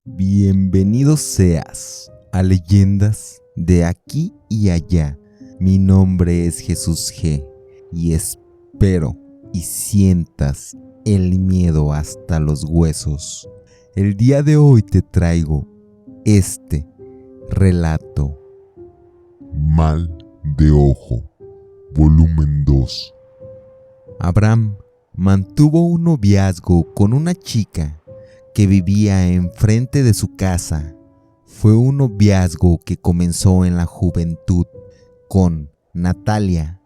Bienvenido seas a Leyendas de Aquí y Allá. Mi nombre es Jesús G. y espero y sientas el miedo hasta los huesos. El día de hoy te traigo este relato. Mal de ojo, volumen 2. Abraham mantuvo un noviazgo con una chica que vivía enfrente de su casa. Fue un noviazgo que comenzó en la juventud con Natalia.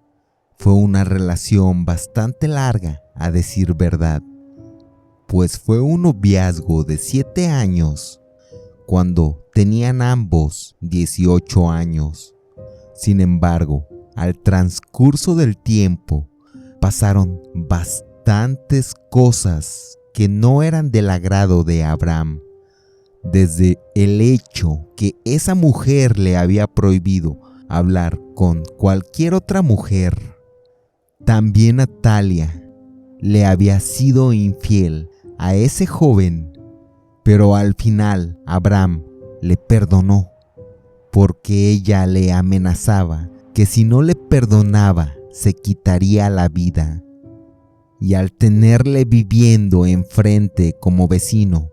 Fue una relación bastante larga, a decir verdad, pues fue un noviazgo de 7 años, cuando tenían ambos 18 años. Sin embargo, al transcurso del tiempo, pasaron bastantes cosas que no eran del agrado de Abraham. Desde el hecho que esa mujer le había prohibido hablar con cualquier otra mujer. También Natalia le había sido infiel a ese joven, pero al final Abraham le perdonó, porque ella le amenazaba que si no le perdonaba se quitaría la vida. Y al tenerle viviendo enfrente como vecino,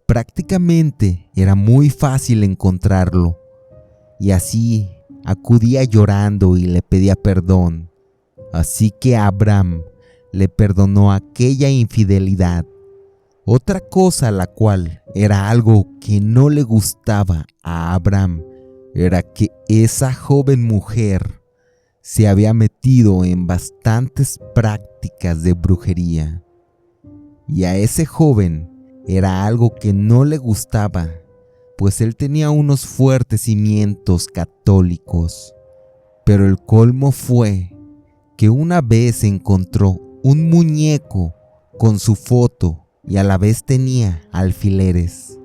prácticamente era muy fácil encontrarlo, y así acudía llorando y le pedía perdón. Así que Abraham le perdonó aquella infidelidad. Otra cosa, la cual era algo que no le gustaba a Abraham, era que esa joven mujer se había metido en bastantes prácticas de brujería. Y a ese joven era algo que no le gustaba, pues él tenía unos fuertes cimientos católicos. Pero el colmo fue que una vez encontró un muñeco con su foto y a la vez tenía alfileres.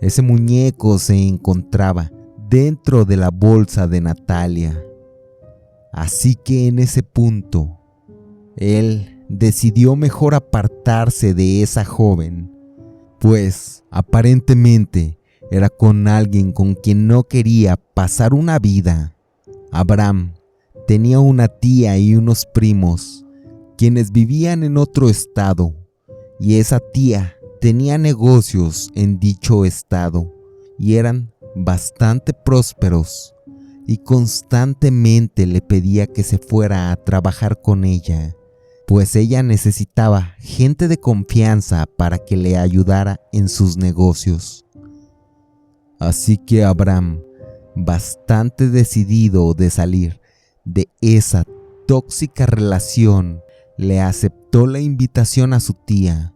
Ese muñeco se encontraba dentro de la bolsa de Natalia. Así que en ese punto, él decidió mejor apartarse de esa joven, pues aparentemente era con alguien con quien no quería pasar una vida. Abraham tenía una tía y unos primos, quienes vivían en otro estado, y esa tía tenía negocios en dicho estado, y eran bastante prósperos. Y constantemente le pedía que se fuera a trabajar con ella, pues ella necesitaba gente de confianza para que le ayudara en sus negocios. Así que Abraham, bastante decidido de salir de esa tóxica relación, le aceptó la invitación a su tía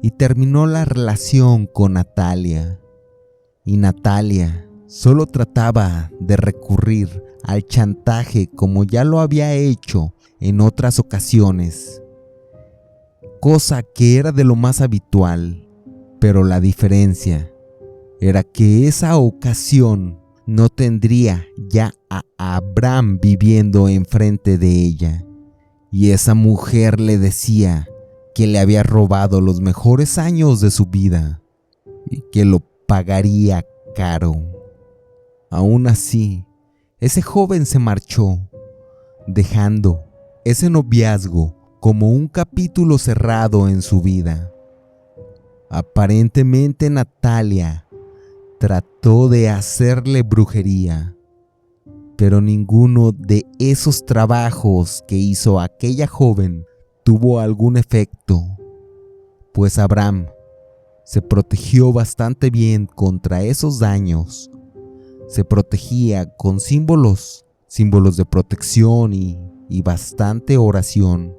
y terminó la relación con Natalia. Y Natalia solo trataba de recurrir al chantaje como ya lo había hecho en otras ocasiones, cosa que era de lo más habitual, pero la diferencia era que esa ocasión no tendría ya a Abraham viviendo enfrente de ella, y esa mujer le decía que le había robado los mejores años de su vida y que lo pagaría caro. Aún así, ese joven se marchó, dejando ese noviazgo como un capítulo cerrado en su vida. Aparentemente Natalia trató de hacerle brujería, pero ninguno de esos trabajos que hizo aquella joven tuvo algún efecto, pues Abraham se protegió bastante bien contra esos daños. Se protegía con símbolos de protección y bastante oración.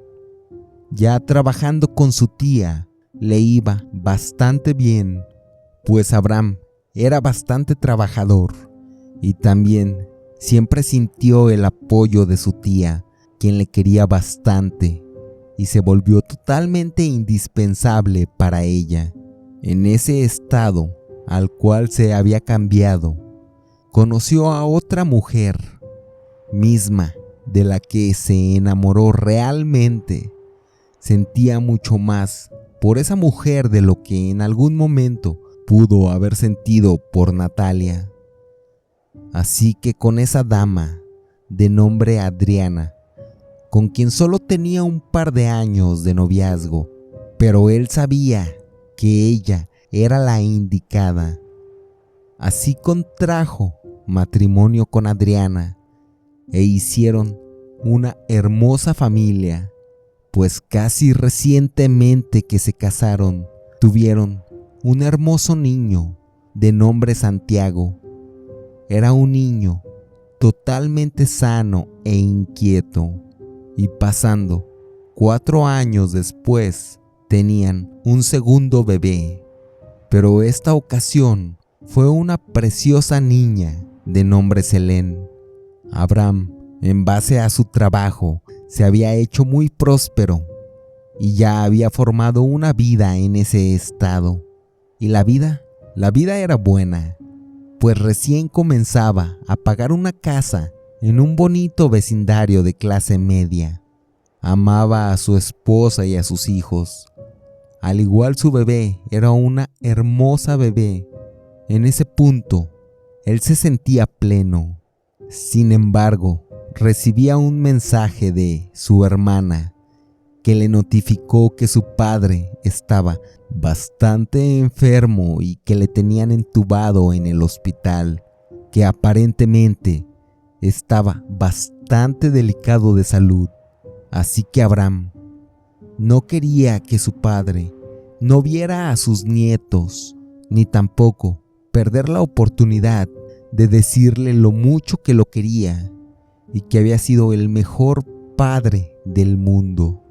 Ya trabajando con su tía le iba bastante bien, pues Abraham era bastante trabajador y también siempre sintió el apoyo de su tía, quien le quería bastante y se volvió totalmente indispensable para ella. En ese estado al cual se había cambiado, conoció a otra mujer, misma de la que se enamoró realmente. Sentía mucho más por esa mujer de lo que en algún momento pudo haber sentido por Natalia. Así que con esa dama de nombre Adriana, con quien solo tenía un par de años de noviazgo, pero él sabía que ella era la indicada. Así contrajo matrimonio con Adriana e hicieron una hermosa familia, pues casi recientemente que se casaron, tuvieron un hermoso niño de nombre Santiago. Era un niño totalmente sano e inquieto, y pasando 4 años después tenían un segundo bebé, pero esta ocasión fue una preciosa niña de nombre Selene. Abraham, en base a su trabajo, se había hecho muy próspero y ya había formado una vida en ese estado. Y la vida era buena, pues recién comenzaba a pagar una casa en un bonito vecindario de clase media. Amaba a su esposa y a sus hijos. Al igual su bebé era una hermosa bebé. En ese punto, él se sentía pleno. Sin embargo, recibía un mensaje de su hermana que le notificó que su padre estaba bastante enfermo y que le tenían entubado en el hospital, que aparentemente estaba bastante delicado de salud. Así que Abraham no quería que su padre no viera a sus nietos, ni tampoco perder la oportunidad de decirle lo mucho que lo quería y que había sido el mejor padre del mundo.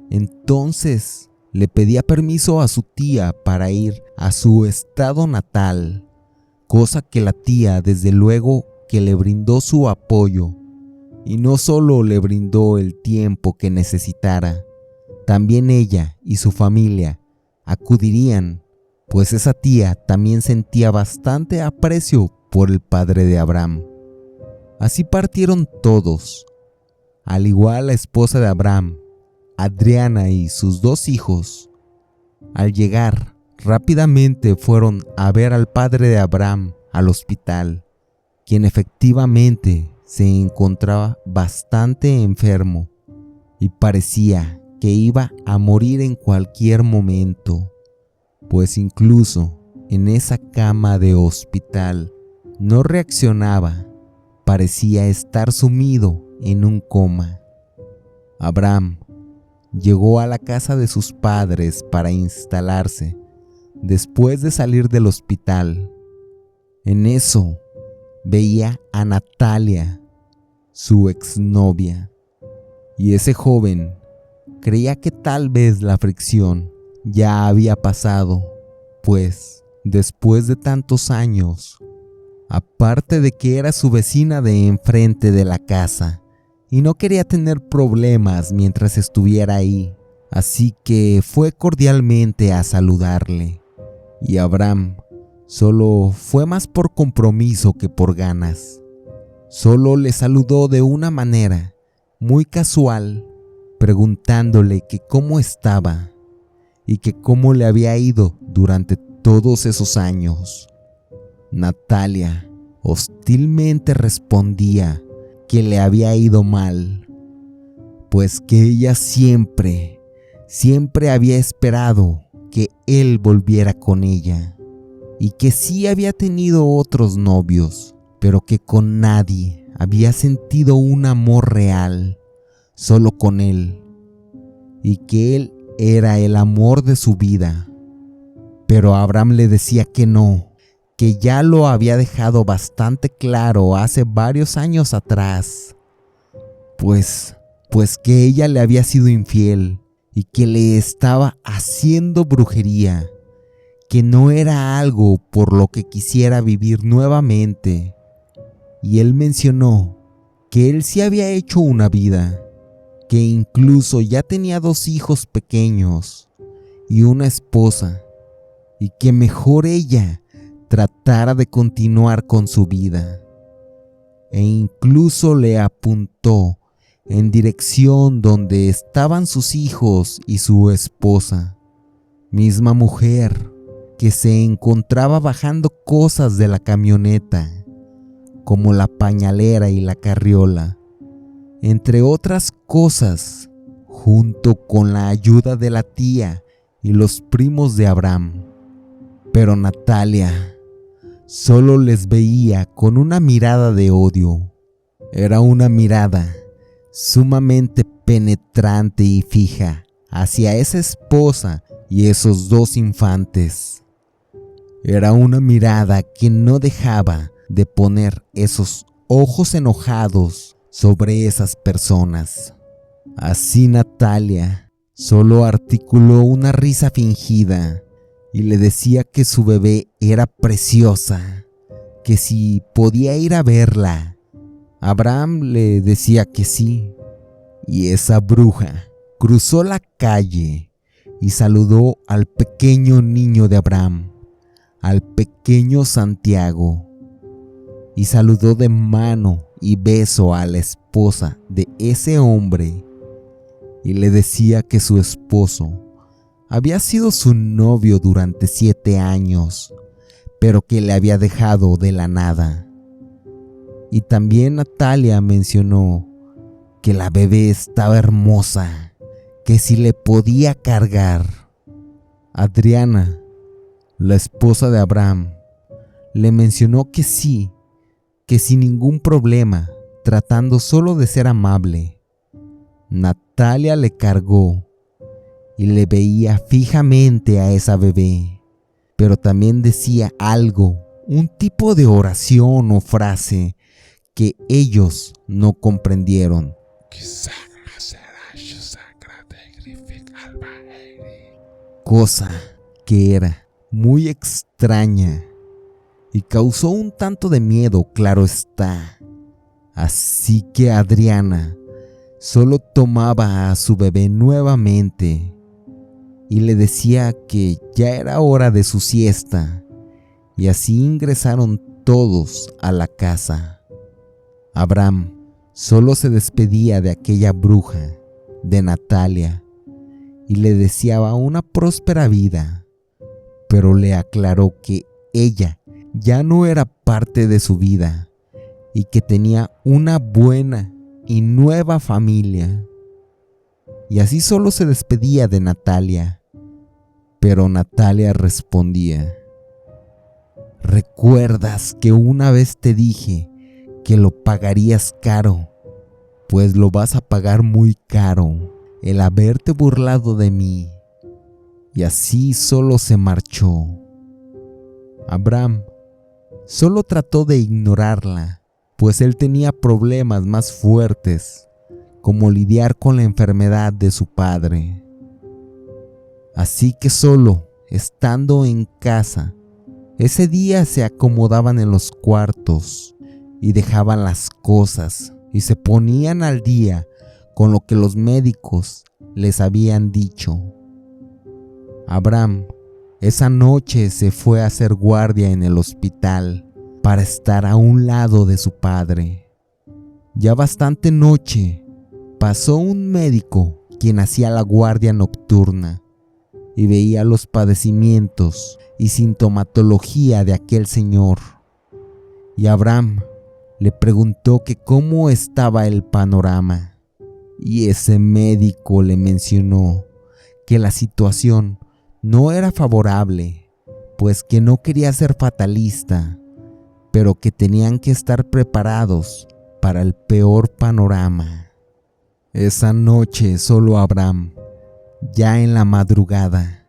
Entonces le pedía permiso a su tía para ir a su estado natal, cosa que la tía desde luego que le brindó su apoyo, y no solo le brindó el tiempo que necesitara, también ella y su familia acudirían, pues esa tía también sentía bastante aprecio por el padre de Abraham. Así partieron todos, al igual la esposa de Abraham, Adriana y sus 2 hijos. Al llegar, rápidamente fueron a ver al padre de Abraham al hospital, quien efectivamente se encontraba bastante enfermo y parecía que iba a morir en cualquier momento, pues incluso en esa cama de hospital no reaccionaba, parecía estar sumido en un coma. Abraham llegó a la casa de sus padres para instalarse después de salir del hospital. En eso veía a Natalia, su exnovia, y ese joven creía que tal vez la fricción ya había pasado, pues después de tantos años, aparte de que era su vecina de enfrente de la casa, y no quería tener problemas mientras estuviera ahí, así que fue cordialmente a saludarle. Y Abraham solo fue más por compromiso que por ganas. Solo le saludó de una manera muy casual, preguntándole que cómo estaba y que cómo le había ido durante todos esos años. Natalia hostilmente respondía que le había ido mal, pues que ella siempre había esperado que él volviera con ella, y que sí había tenido otros novios, pero que con nadie había sentido un amor real, solo con él, y que él era el amor de su vida. Pero Abraham le decía que no, que ya lo había dejado bastante claro hace varios años atrás, pues que ella le había sido infiel y que le estaba haciendo brujería, que no era algo por lo que quisiera vivir nuevamente. Y él mencionó que él sí había hecho una vida, que incluso ya tenía 2 hijos pequeños y una esposa, y que mejor ella tratara de continuar con su vida. E incluso le apuntó en dirección donde estaban sus hijos y su esposa, misma mujer que se encontraba bajando cosas de la camioneta, como la pañalera y la carriola, entre otras cosas, junto con la ayuda de la tía y los primos de Abraham. Pero Natalia solo les veía con una mirada de odio. Era una mirada sumamente penetrante y fija hacia esa esposa y esos dos infantes. Era una mirada que no dejaba de poner esos ojos enojados sobre esas personas. Así Natalia solo articuló una risa fingida y le decía que su bebé era preciosa, que si podía ir a verla. Abraham le decía que sí, y esa bruja cruzó la calle y saludó al pequeño niño de Abraham, al pequeño Santiago, y saludó de mano y beso a la esposa de ese hombre, y le decía que su esposo había sido su novio durante 7 años, pero que le había dejado de la nada. Y también Natalia mencionó que la bebé estaba hermosa, que si le podía cargar. Adriana, la esposa de Abraham, le mencionó que sí, que sin ningún problema, tratando solo de ser amable. Natalia le cargó y le veía fijamente a esa bebé, pero también decía algo, un tipo de oración o frase que ellos no comprendieron. Cosa que era muy extraña y causó un tanto de miedo, claro está. Así que Adriana solo tomaba a su bebé nuevamente y le decía que ya era hora de su siesta, y así ingresaron todos a la casa. Abraham solo se despedía de aquella bruja, de Natalia, y le deseaba una próspera vida, pero le aclaró que ella ya no era parte de su vida y que tenía una buena y nueva familia. Y así solo se despedía de Natalia, pero Natalia respondía: ¿recuerdas que una vez te dije que lo pagarías caro? Pues lo vas a pagar muy caro, el haberte burlado de mí. Y así solo se marchó. Abraham solo trató de ignorarla, pues él tenía problemas más fuertes, como lidiar con la enfermedad de su padre. Así que solo, estando en casa, ese día se acomodaban en los cuartos y dejaban las cosas y se ponían al día con lo que los médicos les habían dicho. Abraham esa noche se fue a hacer guardia en el hospital para estar a un lado de su padre. Ya bastante noche, pasó un médico quien hacía la guardia nocturna y veía los padecimientos y sintomatología de aquel señor. Y Abraham le preguntó que cómo estaba el panorama, y ese médico le mencionó que la situación no era favorable, pues que no quería ser fatalista, pero que tenían que estar preparados para el peor panorama. Esa noche solo Abraham, ya en la madrugada,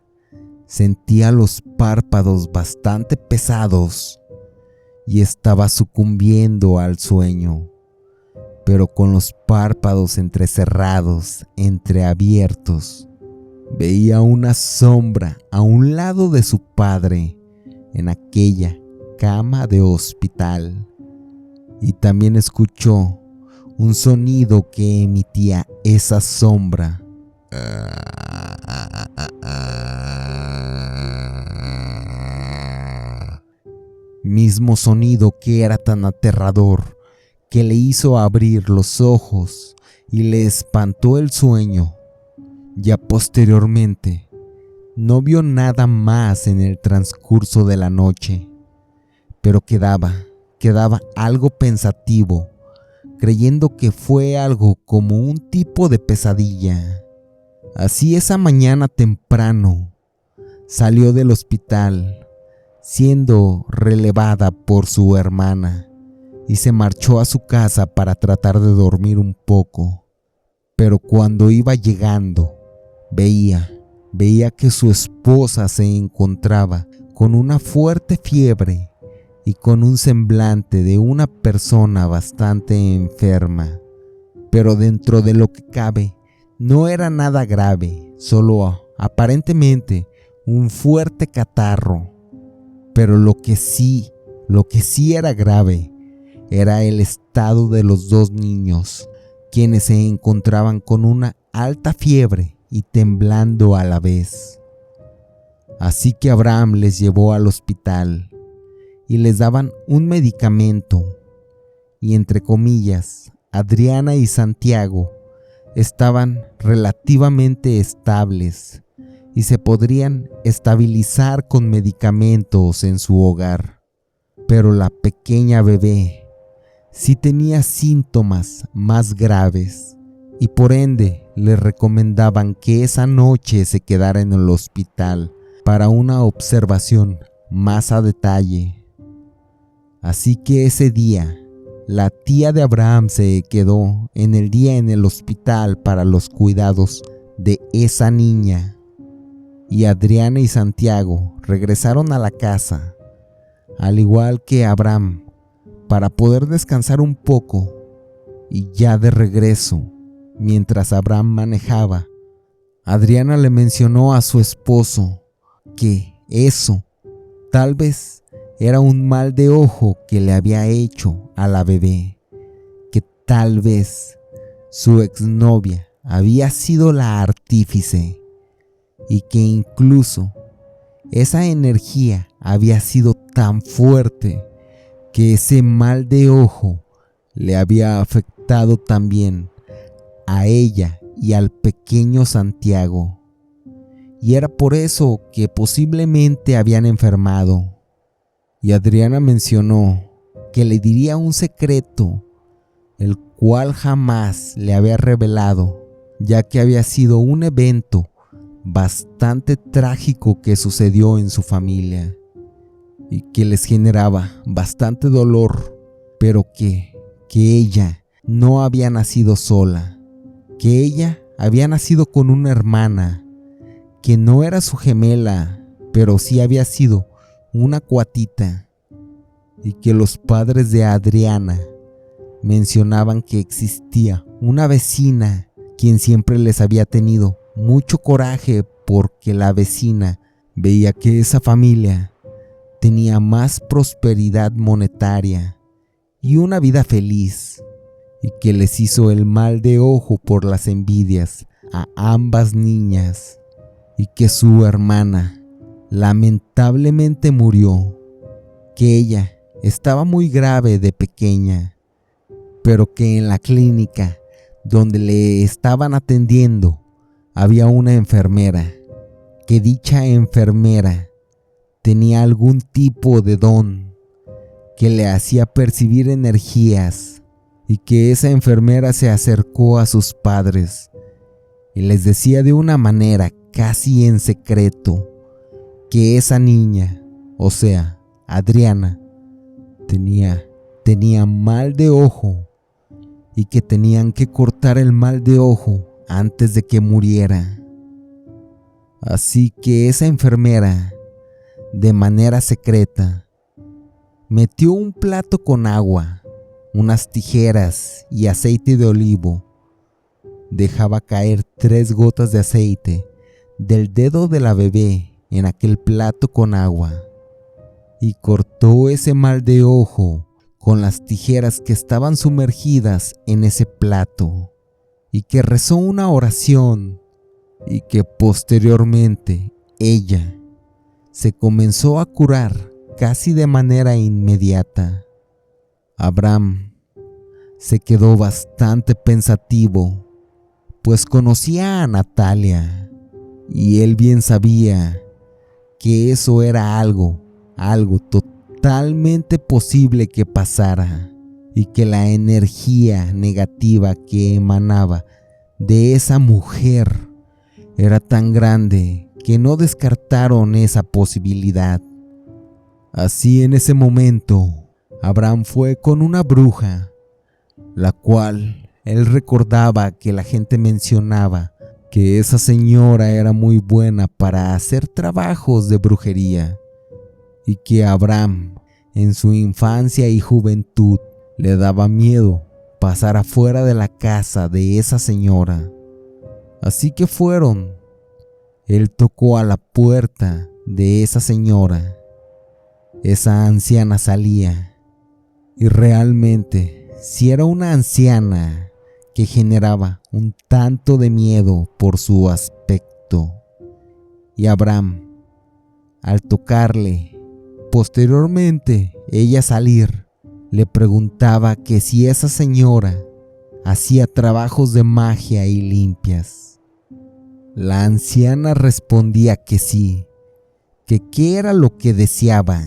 sentía los párpados bastante pesados y estaba sucumbiendo al sueño, pero con los párpados entrecerrados, entreabiertos. Veía una sombra a un lado de su padre en aquella cama de hospital, y también escuchó un sonido que emitía esa sombra. Mismo sonido que era tan aterrador que le hizo abrir los ojos y le espantó el sueño. Ya posteriormente, no vio nada más en el transcurso de la noche, pero quedaba algo pensativo, creyendo que fue algo como un tipo de pesadilla. Así esa mañana temprano salió del hospital, siendo relevada por su hermana, y se marchó a su casa para tratar de dormir un poco. Pero cuando iba llegando, veía que su esposa se encontraba con una fuerte fiebre y con un semblante de una persona bastante enferma. Pero dentro de lo que cabe, no era nada grave, solo aparentemente un fuerte catarro. Pero lo que sí era grave era el estado de los dos niños, quienes se encontraban con una alta fiebre y temblando a la vez. Así que Abraham les llevó al hospital y les daban un medicamento, y entre comillas, Adriana y Santiago estaban relativamente estables y se podrían estabilizar con medicamentos en su hogar. Pero la pequeña bebé sí tenía síntomas más graves, y por ende le recomendaban que esa noche se quedara en el hospital para una observación más a detalle. Así que ese día, la tía de Abraham se quedó en el hospital para los cuidados de esa niña, y Adriana y Santiago regresaron a la casa, al igual que Abraham, para poder descansar un poco. Y ya de regreso, mientras Abraham manejaba, Adriana le mencionó a su esposo que eso tal vez era un mal de ojo que le había hecho a la bebé, que tal vez su exnovia había sido la artífice, y que incluso esa energía había sido tan fuerte que ese mal de ojo le había afectado también a ella y al pequeño Santiago, y era por eso que posiblemente habían enfermado. Y Adriana mencionó que le diría un secreto, el cual jamás le había revelado, ya que había sido un evento bastante trágico que sucedió en su familia y que les generaba bastante dolor, pero que ella no había nacido sola, que ella había nacido con una hermana, que no era su gemela, pero sí había sido una cuatita, y que los padres de Adriana mencionaban que existía una vecina quien siempre les había tenido mucho coraje, porque la vecina veía que esa familia tenía más prosperidad monetaria y una vida feliz, y que les hizo el mal de ojo por las envidias a ambas niñas, y que su hermana lamentablemente murió, que ella estaba muy grave de pequeña, pero que en la clínica donde le estaban atendiendo había una enfermera, que dicha enfermera tenía algún tipo de don que le hacía percibir energías, y que esa enfermera se acercó a sus padres y les decía de una manera casi en secreto que esa niña, o sea, Adriana, tenía mal de ojo, y que tenían que cortar el mal de ojo antes de que muriera. Así que esa enfermera, de manera secreta, metió un plato con agua, unas tijeras y aceite de olivo. Dejaba caer 3 gotas de aceite del dedo de la bebé en aquel plato con agua, y cortó ese mal de ojo con las tijeras que estaban sumergidas en ese plato, y que rezó una oración, y que posteriormente ella se comenzó a curar casi de manera inmediata. Abraham se quedó bastante pensativo, pues conocía a Natalia, Y él bien sabía que eso era algo totalmente posible que pasara, y que la energía negativa que emanaba de esa mujer era tan grande que no descartaron esa posibilidad. Así, en ese momento, Abraham fue con una bruja, la cual él recordaba que la gente mencionaba que esa señora era muy buena para hacer trabajos de brujería, y que Abraham, en su infancia y juventud, le daba miedo pasar afuera de la casa de esa señora. Así que fueron. Él tocó a la puerta de esa señora. Esa anciana salía, y realmente sí era una anciana que generaba un tanto de miedo por su aspecto. Y Abraham, al tocarle, posteriormente ella salir, le preguntaba que si esa señora hacía trabajos de magia y limpias. La anciana respondía que sí, que qué era lo que deseaba.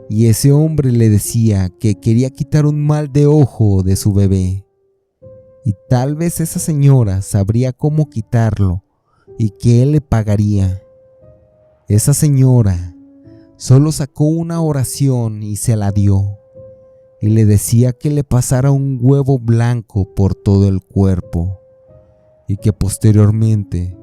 Y ese hombre le decía que quería quitar un mal de ojo de su bebé, y tal vez esa señora sabría cómo quitarlo y que él le pagaría. Esa señora solo sacó una oración y se la dio, y le decía que le pasara un huevo blanco por todo el cuerpo, y que posteriormente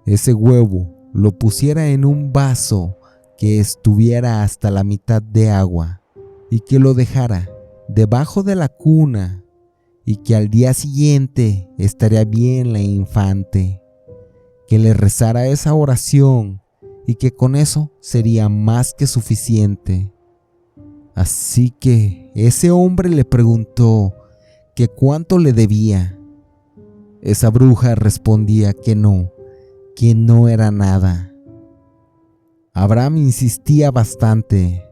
ese huevo lo pusiera en un vaso que estuviera hasta la mitad de agua, y que lo dejara debajo de la cuna, y que al día siguiente estaría bien la infante, que le rezara esa oración y que con eso sería más que suficiente. Así que ese hombre le preguntó que cuánto le debía. Esa bruja respondía que no era nada. Abraham insistía bastante,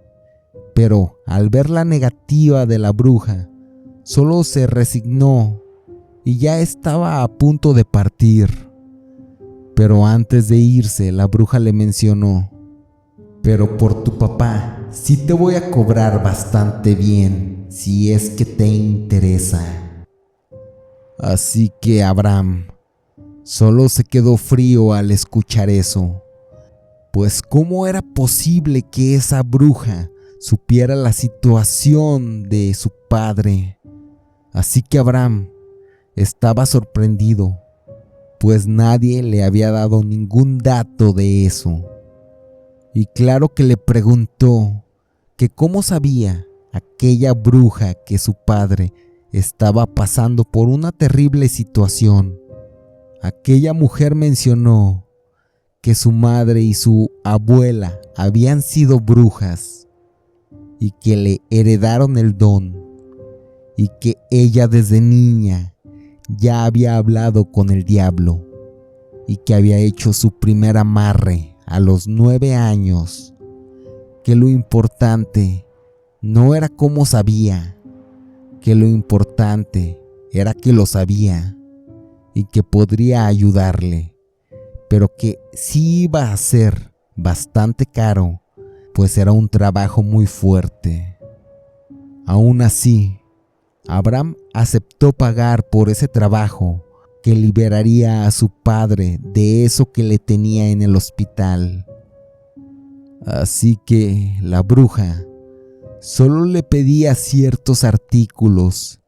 pero al ver la negativa de la bruja, solo se resignó y ya estaba a punto de partir. Pero antes de irse, la bruja le mencionó: pero por tu papá sí te voy a cobrar bastante bien, si es que te interesa. Así que Abraham solo se quedó frío al escuchar eso, pues ¿cómo era posible que esa bruja supiera la situación de su padre? Así que Abraham estaba sorprendido, pues nadie le había dado ningún dato de eso. Y claro que le preguntó que cómo sabía aquella bruja que su padre estaba pasando por una terrible situación. Aquella mujer mencionó que su madre y su abuela habían sido brujas y que le heredaron el don, y que ella desde niña ya había hablado con el diablo y que había hecho su primer amarre a los 9 años, que lo importante no era cómo sabía, que lo importante era que lo sabía y que podría ayudarle, pero que sí iba a ser bastante caro, pues era un trabajo muy fuerte. Aún así, Abraham aceptó pagar por ese trabajo que liberaría a su padre de eso que le tenía en el hospital. Así que la bruja solo le pedía ciertos artículos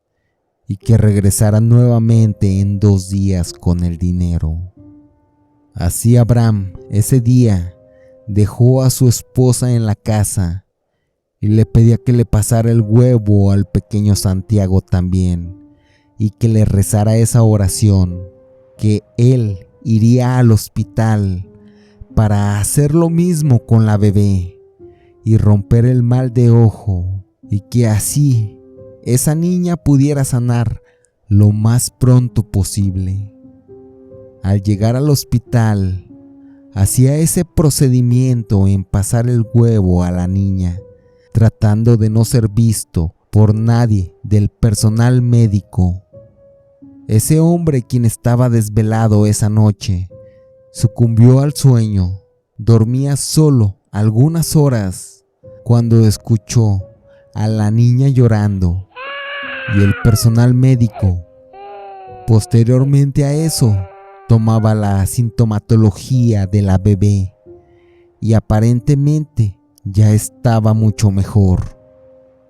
y que regresara nuevamente en 2 días con el dinero. Así Abraham ese día dejó a su esposa en la casa y le pedía que le pasara el huevo al pequeño Santiago también, y que le rezara esa oración, que él iría al hospital para hacer lo mismo con la bebé y romper el mal de ojo, y que así esa niña pudiera sanar lo más pronto posible. Al llegar al hospital, hacía ese procedimiento en pasar el huevo a la niña, tratando de no ser visto por nadie del personal médico. Ese hombre, quien estaba desvelado esa noche, sucumbió al sueño. Dormía solo algunas horas cuando escuchó a la niña llorando y el personal médico, posteriormente a eso, tomaba la sintomatología de la bebé y aparentemente ya estaba mucho mejor.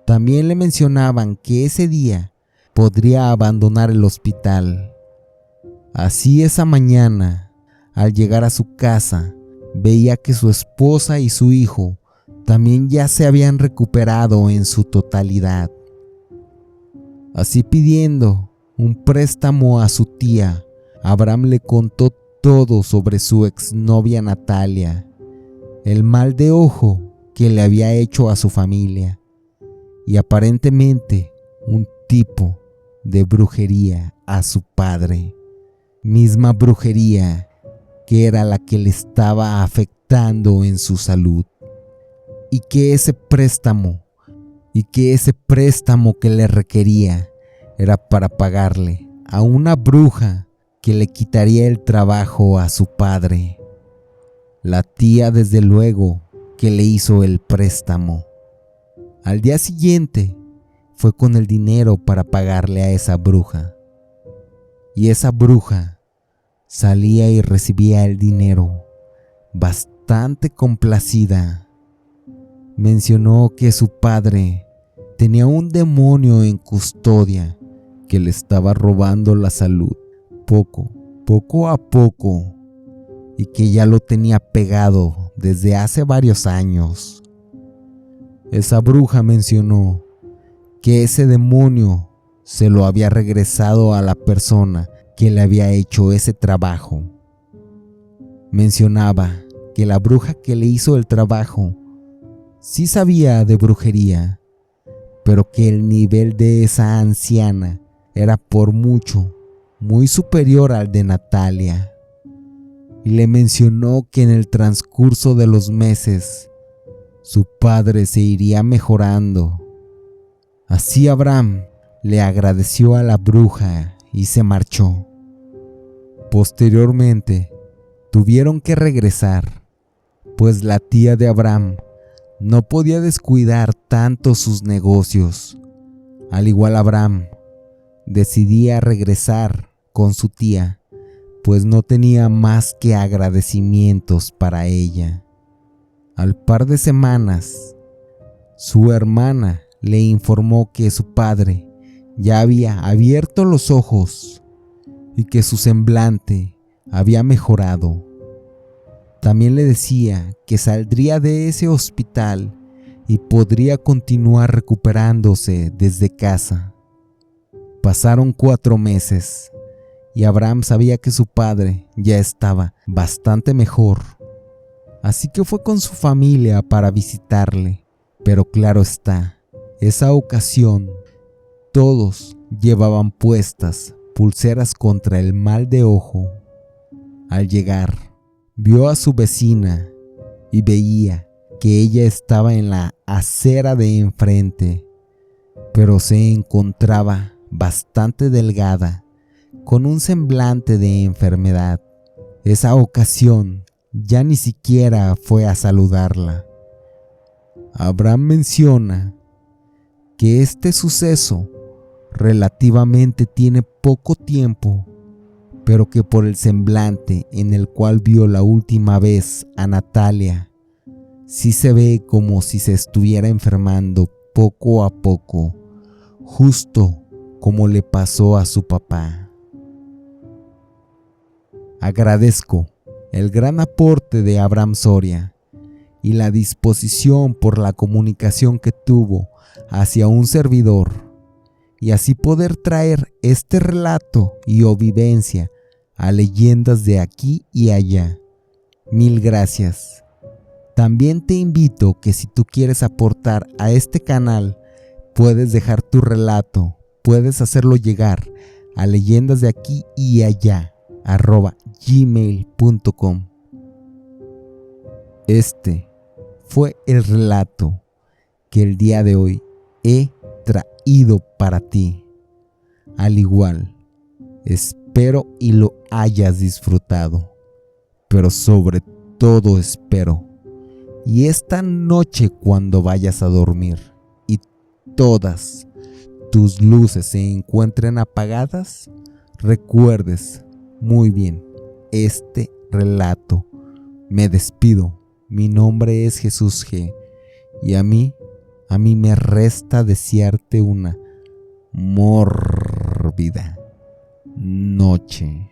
También le mencionaban que ese día podría abandonar el hospital. Así esa mañana, al llegar a su casa, veía que su esposa y su hijo también ya se habían recuperado en su totalidad. Así pidiendo un préstamo a su tía, Abraham le contó todo sobre su exnovia Natalia, el mal de ojo que le había hecho a su familia y aparentemente un tipo de brujería a su padre, misma brujería que era la que le estaba afectando en su salud, y que ese préstamo que le requería era para pagarle a una bruja que le quitaría el trabajo a su padre. La tía desde luego que le hizo el préstamo. Al día siguiente fue con el dinero para pagarle a esa bruja, y esa bruja salía y recibía el dinero bastante complacida. Mencionó que su padre tenía un demonio en custodia que le estaba robando la salud poco a poco, y que ya lo tenía pegado desde hace varios años. Esa bruja mencionó que ese demonio se lo había regresado a la persona que le había hecho ese trabajo. Mencionaba que la bruja que le hizo el trabajo sí sabía de brujería, pero que el nivel de esa anciana era por mucho muy superior al de Natalia. Y le mencionó que en el transcurso de los meses su padre se iría mejorando. Así Abraham le agradeció a la bruja y se marchó. Posteriormente tuvieron que regresar, pues la tía de Abraham no podía descuidar tanto sus negocios. Al igual Abraham decidía regresar con su tía, pues no tenía más que agradecimientos para ella. Al par de semanas, su hermana le informó que su padre ya había abierto los ojos y que su semblante había mejorado. También le decía que saldría de ese hospital y podría continuar recuperándose desde casa. Pasaron 4 meses y Abraham sabía que su padre ya estaba bastante mejor. Así que fue con su familia para visitarle, pero claro está, esa ocasión todos llevaban puestas pulseras contra el mal de ojo. Al llegar, vio a su vecina y veía que ella estaba en la acera de enfrente, pero se encontraba bastante delgada, con un semblante de enfermedad. Esa ocasión ya ni siquiera fue a saludarla. Abraham menciona que este suceso relativamente tiene poco tiempo, pero que por el semblante en el cual vio la última vez a Natalia, sí se ve como si se estuviera enfermando poco a poco, justo como le pasó a su papá. Agradezco el gran aporte de Abraham Soria y la disposición por la comunicación que tuvo hacia un servidor, y así poder traer este relato y o vivencia a leyendas de aquí y allá. Mil gracias. También te invito que si tú quieres aportar a este canal, puedes dejar tu relato, puedes hacerlo llegar a leyendasdeaquiyallá@gmail.com. Este fue el relato que el día de hoy he traído para ti. Al igual, espero y lo hayas disfrutado. pero sobre todo espero. Y esta noche cuando vayas a dormir y todas tus luces se encuentren apagadas, recuerdes muy bien este relato. Me despido. Mi nombre es Jesús G. Y a mí me resta desearte una mórbida noche.